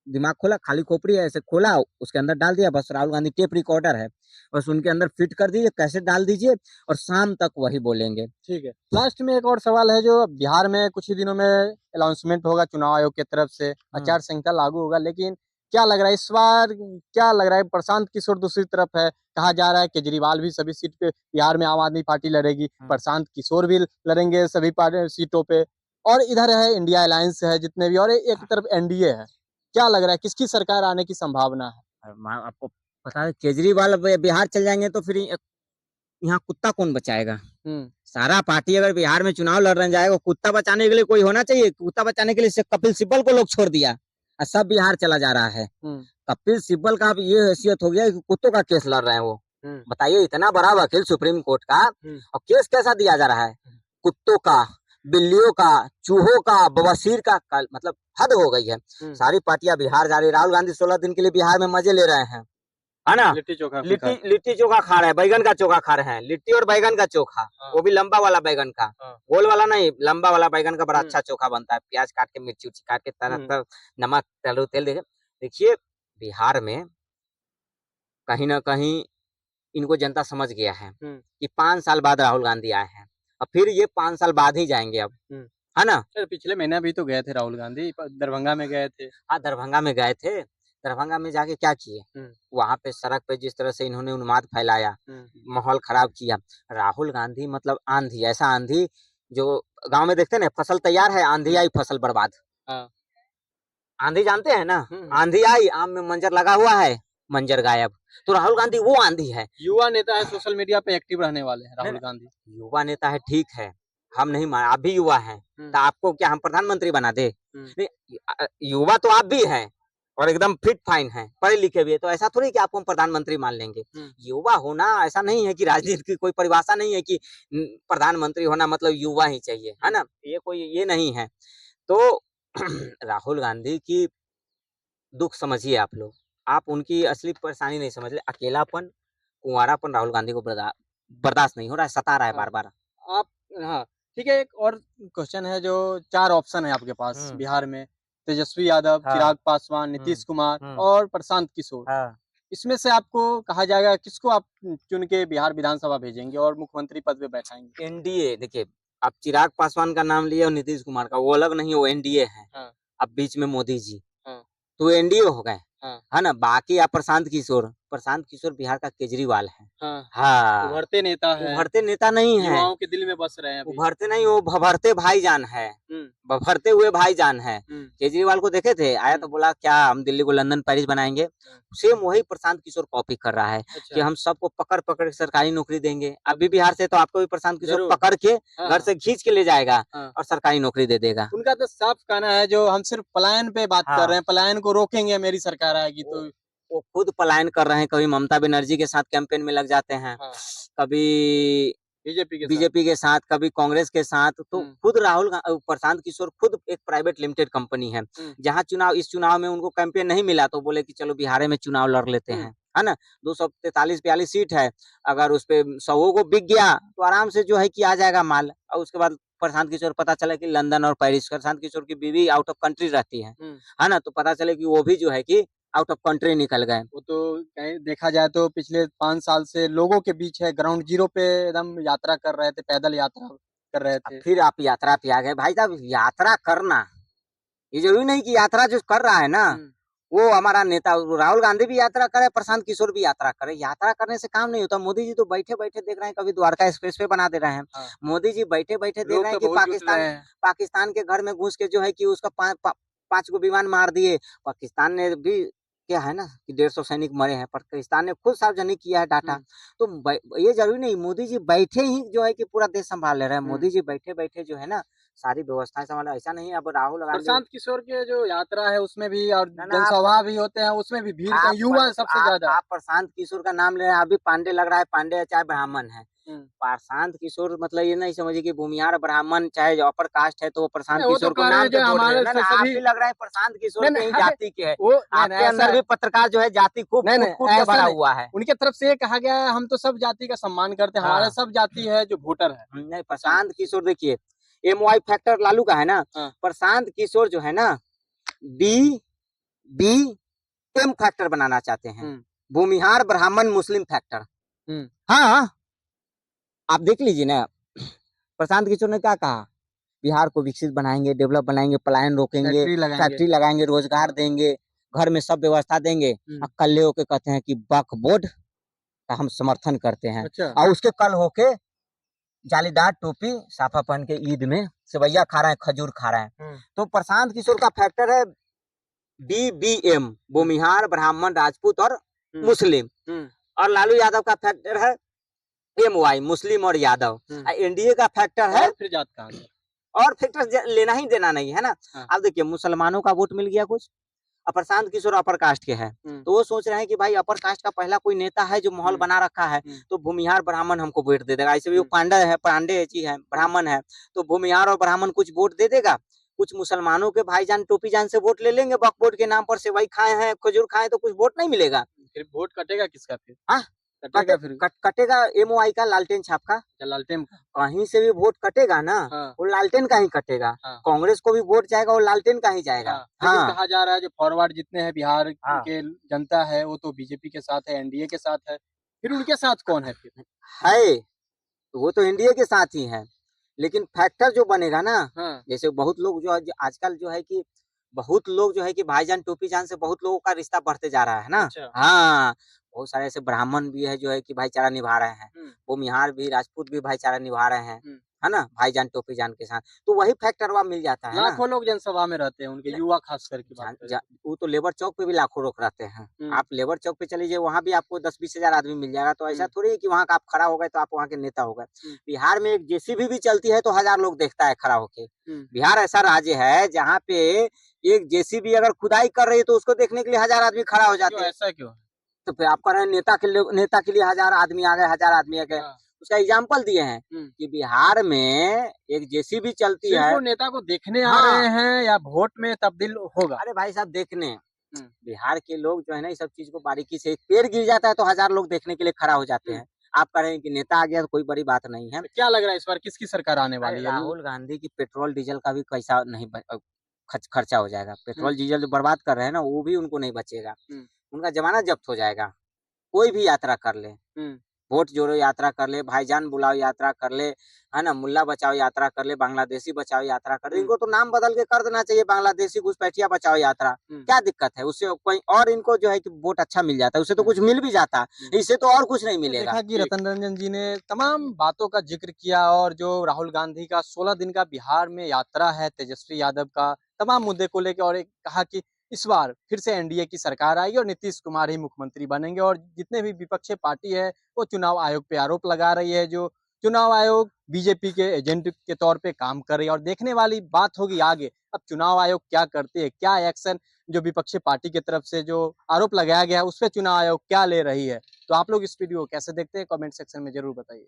दिमाग खोला, खाली खोपड़ी है, ऐसे खोला, उसके अंदर डाल दिया, बस राहुल गांधी टेप रिकॉर्डर है, बस उनके अंदर फिट कर दीजिए, कैसेट डाल दीजिए और शाम तक वही बोलेंगे। ठीक है, लास्ट में एक और सवाल है, जो बिहार में कुछ ही दिनों में अनाउंसमेंट होगा चुनाव आयोग की तरफ से, आचार संहिता लागू होगा, लेकिन क्या लग रहा है इस बार, क्या लग रहा है? प्रशांत किशोर दूसरी तरफ है, कहा जा रहा है केजरीवाल भी सभी सीट पे, बिहार में आम आदमी पार्टी लड़ेगी, प्रशांत किशोर भी लड़ेंगे सभी सीटों पे, और इधर है इंडिया अलायंस है जितने भी, और एक तरफ एनडीए है। क्या लग रहा है किसकी सरकार आने की संभावना है? आपको पता है केजरीवाल बिहार चल जाएंगे तो फिर यहाँ कुत्ता कौन बचाएगा? सारा पार्टी अगर बिहार में चुनाव लड़ने जाएगा, कुत्ता बचाने के लिए कोई होना चाहिए। कुत्ता बचाने के लिए कपिल सिब्बल को लोग छोड़ दिया और सब बिहार चला जा रहा है। कपिल सिब्बल का अब ये हैसियत हो गया कि कुत्तों का केस लड़ रहे हैं वो। बताइए, इतना बड़ा वकील सुप्रीम कोर्ट का, और केस कैसा दिया जा रहा है? कुत्तों का, बिल्लियों का, चूहों का, बवासीर का, मतलब हद हो गई है। सारी पार्टियां बिहार जा रही है। राहुल गांधी 16 दिन के लिए बिहार में मजे ले रहे हैं, है ना? लिट्टी चोखा खा रहे हैं, बैगन का चोखा खा रहे हैं, लिट्टी और बैगन का चोखा। वो भी लंबा वाला बैगन का, गोल वाला नहीं, लंबा वाला बैगन का बड़ा अच्छा चोखा बनता है। प्याज काट के, मिर्ची उर्ची काट के, तरह नमक तेल देखिए बिहार में कहीं ना कहीं इनको जनता समझ गया है कि 5 साल बाद राहुल गांधी आए हैं, और फिर ये 5 साल बाद ही जाएंगे अब, है ना? पिछले महीने भी तो गए थे राहुल गांधी, दरभंगा में गए थे। हाँ, दरभंगा में गए थे। दरभंगा में जाके क्या किए? वहां पे सड़क पे जिस तरह से इन्होंने उन्माद फैलाया, माहौल खराब किया। राहुल गांधी मतलब आंधी, ऐसा आंधी जो गांव में देखते ना, फसल तैयार है, आंधी आई, फसल बर्बाद। आंधी जानते हैं ना? आंधी आई, आम में मंजर लगा हुआ है, मंजर गायब। तो राहुल गांधी वो आंधी है। युवा नेता है, सोशल मीडिया पे एक्टिव रहने वाले हैं राहुल गांधी। युवा नेता है, ठीक है, हम नहीं मान, आप भी युवा हैं, तो आपको क्या हम प्रधानमंत्री बना दे? युवा तो आप भी हैं और एकदम फिट फाइन है, पढ़े लिखे भी है, तो ऐसा थोड़ी कि आपको हम प्रधानमंत्री मान लेंगे। युवा होना ऐसा नहीं है कि राजनीति की कोई परिभाषा नहीं है कि प्रधानमंत्री होना मतलब युवा ही चाहिए, है ना? ये कोई ये नहीं है। तो राहुल गांधी की दुख समझिए आप लोग, आप उनकी असली परेशानी नहीं समझ रहे। अकेलापन, कुंवारापन राहुल गांधी को बर्दाश्त नहीं हो रहा है, सता रहा है बार बार। आप, हाँ ठीक है, एक और क्वेश्चन है, जो 4 ऑप्शन है आपके पास बिहार में, तेजस्वी यादव, चिराग पासवान, नीतीश कुमार और प्रशांत किशोर। इसमें से आपको कहा जाएगा किसको आप चुन के बिहार विधानसभा भेजेंगे और मुख्यमंत्री पद पे बैठाएंगे? एनडीए, देखिए आप चिराग पासवान का नाम लिए और नीतीश कुमार का, वो अलग नहीं, वो एनडीए है। अब बीच में मोदी जी, तो एनडीए हो गए, है ना? बाकी आप प्रशांत किशोर बिहार का केजरीवाल है। हाँ, उभरते नेता है, उभरते नेता नहीं है, युवाओं के दिल में बस रहे हैं। उभरते नहीं, वो भभरते भाईजान है, भभरते हुए भाईजान है। केजरीवाल को देखे थे, आया तो बोला क्या हम दिल्ली को लंदन पेरिस बनाएंगे। सेम वही प्रशांत किशोर कॉपी कर रहा है कि हम सबको पकड़ पकड़ के सरकारी नौकरी देंगे। अभी बिहार से तो आपको भी प्रशांत किशोर पकड़ के घर से खींच के ले जाएगा और सरकारी नौकरी दे देगा। उनका तो साफ कहना है, जो हम सिर्फ पलायन पे बात कर रहे हैं, पलायन को रोकेंगे मेरी सरकार आएगी तो। वो खुद पलायन कर रहे हैं, कभी ममता बनर्जी के साथ कैंपेन में लग जाते हैं, कभी बीजेपी के साथ, कभी कांग्रेस के साथ। तो खुद प्रशांत किशोर खुद एक प्राइवेट लिमिटेड कंपनी है, जहां इस चुनाव में उनको कैंपेन नहीं मिला तो बोले कि चलो बिहार में चुनाव लड़ लेते हैं, है ना? 243-42 सीट है, अगर उस पे 100 को बिक गया तो आराम से जो है कि आ जाएगा माल। और उसके बाद प्रशांत किशोर पता चला कि लंदन और पेरिस, प्रशांत किशोर की बीवी आउट ऑफ कंट्री रहती है ना? तो पता चले कि वो भी जो है कि आउट ऑफ कंट्री निकल गए। वो तो कहीं देखा जाए तो पिछले 5 साल से लोगों के बीच है, ग्राउंड जीरो पे एकदम यात्रा कर रहे थे, पैदल यात्रा कर रहे थे। फिर आप यात्रा पे आ गए। भाई साहब, यात्रा करना ये जरूरी नहीं कि यात्रा जो कर रहा है ना वो हमारा नेता राहुल गांधी भी यात्रा करे, प्रशांत किशोर भी यात्रा करे। यात्रा करने से काम नहीं होता। मोदी जी तो बैठे बैठे देख रहे हैं, कभी द्वारका एक्सप्रेस वे बना दे रहे हैं। मोदी जी बैठे बैठे देख रहे हैं कि पाकिस्तान के घर में घुस के जो है कि उसका 5 को विमान मार दिए। पाकिस्तान ने भी क्या है ना कि 150 सैनिक मरे हैं, पाकिस्तान ने खुद सार्वजनिक किया है डाटा। तो ये जरूरी नहीं मोदी जी बैठे ही जो है कि पूरा देश संभाल ले रहे हैं। मोदी जी बैठे बैठे जो है ना सारी व्यवस्थाएं संभाल, ऐसा नहीं है। अब राहुल गांधी, प्रशांत किशोर के जो यात्रा है उसमें भी और जनसभा भी होते हैं, उसमें भी भीड़, युवा सबसे ज्यादा। आप प्रशांत किशोर का नाम ले रहे हैं, अभी पांडे लग रहा है, पांडे चाहे ब्राह्मण है, प्रशांत किशोर मतलब ये नहीं समझिए कि भूमिहार ब्राह्मण चाहे अपर कास्ट है तो वो प्रशांत नहीं, वो किशोर तो को कह रहे नाम हैं पे जो बोल रहे हैं हमारे ना, से आप सभी भी लग रहा है प्रशांत किशोर नहीं के ही नहीं जाति के है। वो नहीं नहीं आपके अंदर ऐसा भी पत्रकार जो है जाति खूब नहीं कूट नहीं कूट के ऐसा भरा नहीं, हुआ है। उनके तरफ से ये कहा गया है हम तो सब जाति का सम्मान करते हैं, हमारे हाँ सब जाति है जो वोटर है। नहीं, प्रशांत किशोर देखिए MY फैक्टर लालू का है ना, हाँ। प्रशांत किशोर जो है ना BBM फैक्टर बनाना चाहते हैं, भूमिहार ब्राह्मण मुस्लिम फैक्टर। हाँ आप देख लीजिए ना, प्रशांत किशोर ने क्या कहा, बिहार को विकसित बनाएंगे, डेवलप बनाएंगे, पलायन रोकेंगे, फैक्ट्री लगाएंगे, रोजगार देंगे, घर में सब व्यवस्था देंगे। कल होके कहते हैं कि वक्फ बोर्ड का हम समर्थन करते हैं। अच्छा। और उसके कल होके जालीदार टोपी साफा पहन के ईद में सेवैया खा रहे हैं, खजूर खा रहे हैं। तो प्रशांत किशोर का फैक्टर है BBM, भूमिहार ब्राह्मण राजपूत और मुस्लिम, और लालू यादव का फैक्टर है MY मुस्लिम और यादव। NDA का फैक्टर है फिर जात का और फैक्टर लेना ही देना नहीं है ना। अब देखिए मुसलमानों का वोट मिल गया कुछ, प्रशांत किशोर अपर कास्ट के हैं, तो वो सोच रहे हैं कि भाई अपर कास्ट का पहला कोई नेता है जो माहौल बना रखा है, तो भूमिहार ब्राह्मण हमको वोट दे देगा। ऐसे भी वो पांडे जी है, ब्राह्मण है, तो भूमिहार और ब्राह्मण कुछ वोट दे देगा, कुछ मुसलमानों के भाईजान टोपी जान से वोट ले लेंगे, वक्फ बोर्ड के नाम पर सेवई खाए हैं, खजूर खाए, तो कुछ वोट नहीं मिलेगा। फिर वोट कटेगा किसका फिर? कटेगा MY का, लालटेन छाप का, लालटेन का कहीं से भी वोट कटेगा ना, वो लालटेन का ही कटेगा। कांग्रेस को भी वोट जाएगा, वो लालटेन का ही जाएगा। लेकिन कहा जा रहा है जो फॉरवर्ड जितने हैं बिहार के जनता है वो तो बीजेपी के साथ है, NDA के साथ है, फिर उनके साथ कौन है फिर? है तो वो तो NDA के साथ ही है, लेकिन फैक्टर जो बनेगा ना, जैसे बहुत लोग जो आजकल जो है कि बहुत लोग जो है कि भाईजान टोपी जान से बहुत लोगों का रिश्ता बढ़ते जा रहा है ना। हाँ बहुत सारे ऐसे ब्राह्मण भी है जो है कि भाईचारा निभा रहे हैं, भूमिहार भी राजपूत भी भाईचारा निभा रहे हैं, है ना, भाईजान टोपी जान के साथ, तो वही फैक्टर वहाँ मिल जाता है। लाखों लोग जनसभा में रहते हैं, उनके युवा खास करके वो तो लेबर चौक पे भी लाखों लोग रहते हैं। आप लेबर चौक पे चलीजिए, वहाँ भी आपको 10-20 हजार आदमी मिल जाएगा। तो ऐसा थोड़ी है कि वहाँ का आप खड़ा हो गए तो आप वहाँ के नेता हो गए। बिहार में एक JCB भी चलती है तो 1000 लोग देखता है खड़ा होके। बिहार ऐसा राज्य है जहाँ पे एक JCB अगर खुदाई कर रही है तो उसको देखने के लिए 1000 आदमी खड़ा हो जाते हैं। ऐसा क्यों? तो फिर आप कह रहे हैं नेता के लिए 1000 आदमी आ गए, 1000 आदमी आ गए। उसका एग्जाम्पल दिए हैं कि बिहार में एक JCB चलती है। वो नेता को देखने आ रहे हैं या वोट में तब्दील होगा? अरे भाई साहब देखने, बिहार के लोग जो है ना इस सब चीज को बारीकी से, एक पेड़ गिर जाता है तो 1000 लोग देखने के लिए खड़ा हो जाते हैं। आप कह रहे हैं कि नेता आ गया तो कोई बड़ी बात नहीं है। क्या लग रहा है इस बार किसकी सरकार आने वाली है? राहुल गांधी की पेट्रोल डीजल का भी पैसा नहीं खर्चा हो जाएगा। पेट्रोल डीजल जो बर्बाद कर रहे हैं ना वो भी उनको नहीं बचेगा, उनका जमाना जब्त हो जाएगा। कोई भी यात्रा कर ले, वोट जोड़ो यात्रा कर ले, भाईजान बुलाओ यात्रा कर ले, है ना, मुल्ला बचाओ यात्रा कर ले, बांग्लादेशी बचाओ यात्रा कर ले, इनको तो नाम बदल के कर देना चाहिए, बांग्लादेशी घुसपैठिया बचाओ यात्रा। क्या दिक्कत है उससे? कोई और इनको जो है कि वोट अच्छा मिल जाता है, उससे तो कुछ मिल भी जाता है, इससे तो और कुछ नहीं मिलेगा। देखा कि रतन रंजन जी ने तमाम बातों का जिक्र किया, और जो राहुल गांधी का 16 दिन का बिहार में यात्रा है, तेजस्वी यादव का तमाम मुद्दे को लेकर, और एक कहा कि इस बार फिर से NDA की सरकार आएगी और नीतीश कुमार ही मुख्यमंत्री बनेंगे। और जितने भी विपक्षी पार्टी है वो चुनाव आयोग पे आरोप लगा रही है, जो चुनाव आयोग बीजेपी के एजेंट के तौर पे काम कर रही है। और देखने वाली बात होगी आगे अब चुनाव आयोग क्या करते हैं, क्या एक्शन जो विपक्षी पार्टी की तरफ से जो आरोप लगाया गया है उस पर चुनाव आयोग क्या ले रही है। तो आप लोग इस वीडियो को कैसे देखते हैं कमेंट सेक्शन में जरूर बताइए।